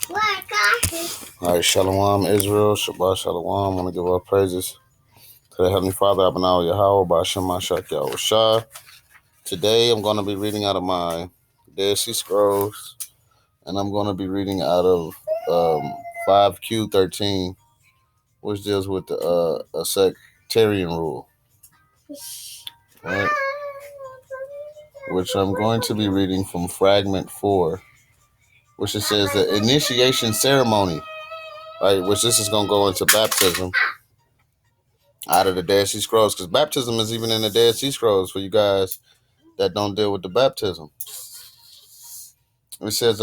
All right, Shalom, Israel, Shabbat Shalom. I want to give our praises to the Heavenly Father, Abinah Yahweh, Ba'ashem Mashak Yahushua. Today, I'm going to be reading out of my Dead Sea Scrolls, and I'm going to be reading out of 5Q13, which deals with a sectarian rule, right? Which I'm going to be reading from fragment 4, which it says the initiation ceremony, right? Which this is going to go into baptism out of the Dead Sea Scrolls, because baptism is even in the Dead Sea Scrolls for you guys that don't deal with the baptism. It says,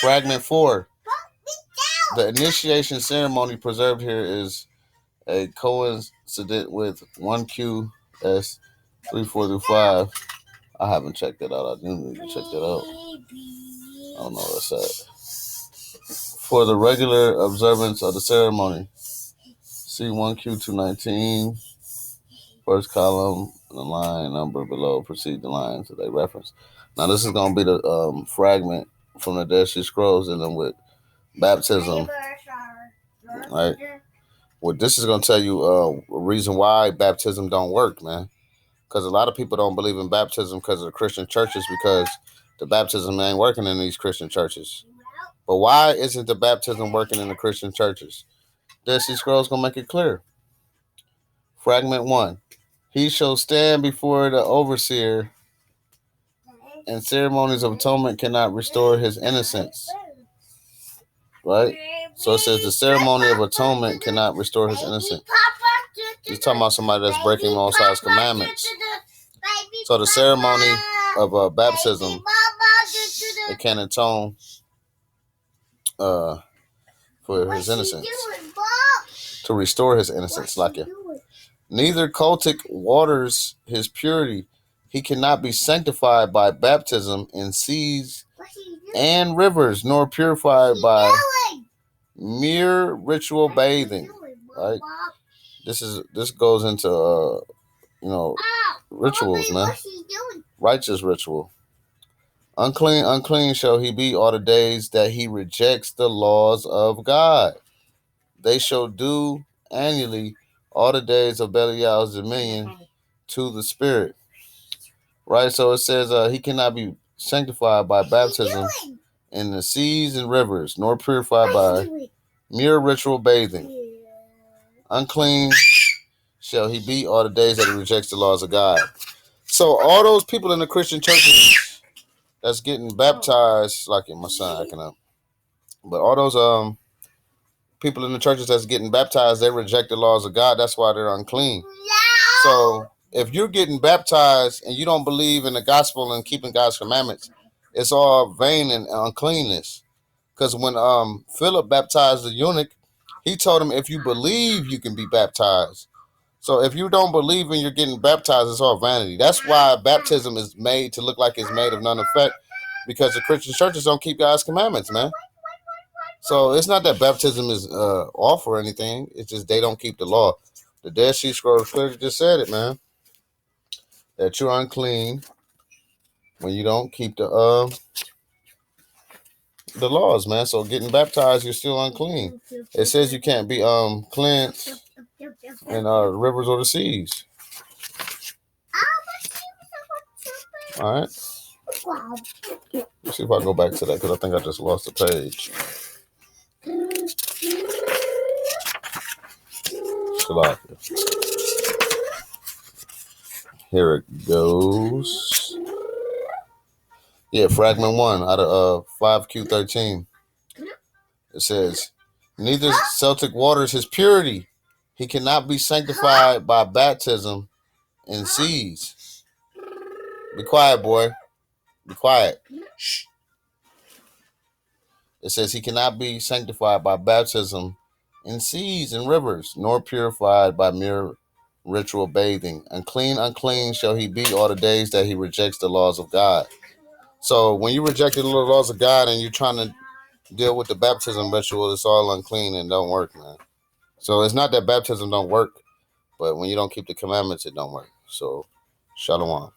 fragment 4, the initiation ceremony preserved here is a coincident with 1QS 3-4-5. I haven't checked that out. I do need to check that out. I don't know what's that. For the regular observance of the ceremony, see 1Q219, first column, and the line number below precede the lines that they reference. Now, this is going to be the fragment from the Dead Sea Scrolls dealing with baptism, right? Well, this is going to tell you a reason why baptism don't work, man. Because a lot of people don't believe in baptism because of the Christian churches, because the baptism ain't working in these Christian churches. But why isn't the baptism working in the Christian churches? Dead Sea Scrolls going to make it clear. Fragment 1. He shall stand before the overseer, and ceremonies of atonement cannot restore his innocence. Right? So it says the ceremony of atonement cannot restore his innocence. He's talking about somebody that's breaking Most High's commandments. So the ceremony of baptism, it can atone for his innocence, to restore his innocence, like it. Neither cultic waters his purity. He cannot be sanctified by baptism in seas and rivers, nor purified by mere ritual bathing. Right? This goes into rituals, man. Righteous ritual. Unclean shall he be all the days that he rejects the laws of God. They shall do annually all the days of Belial's dominion to the Spirit. Right? So it says he cannot be sanctified by baptism in the seas and rivers, nor purified by mere ritual bathing. Unclean shall he be all the days that he rejects the laws of God. So all those people in the Christian churches that's getting baptized, like my son acting up, but all those people in the churches that's getting baptized, they reject the laws of God. That's why they're unclean. So if you're getting baptized and you don't believe in the gospel and keeping God's commandments, it's all vain and uncleanness. Because when Philip baptized the eunuch, he told him, if you believe, you can be baptized. So if you don't believe and you're getting baptized, it's all vanity. That's why baptism is made to look like it's made of none effect, because the Christian churches don't keep God's commandments, man. So it's not that baptism is off or anything. It's just they don't keep the law. The Dead Sea Scrolls clearly just said it, man. That you're unclean when you don't keep the laws, man. So getting baptized, you're still unclean. It says you can't be cleansed in rivers or the seas. All right. Let's see if I go back to that, because I think I just lost the page. Here it goes. Yeah, fragment 1 out of 5Q13. It says, neither Celtic waters his purity. He cannot be sanctified by baptism in seas. Be quiet, boy. Be quiet. Shh. It says he cannot be sanctified by baptism in seas and rivers, nor purified by mere ritual bathing. Unclean shall he be all the days that he rejects the laws of God. So when you reject the laws of God and you're trying to deal with the baptism ritual, it's all unclean and don't work, man. So it's not that baptism don't work, but when you don't keep the commandments, it don't work. So, shalom.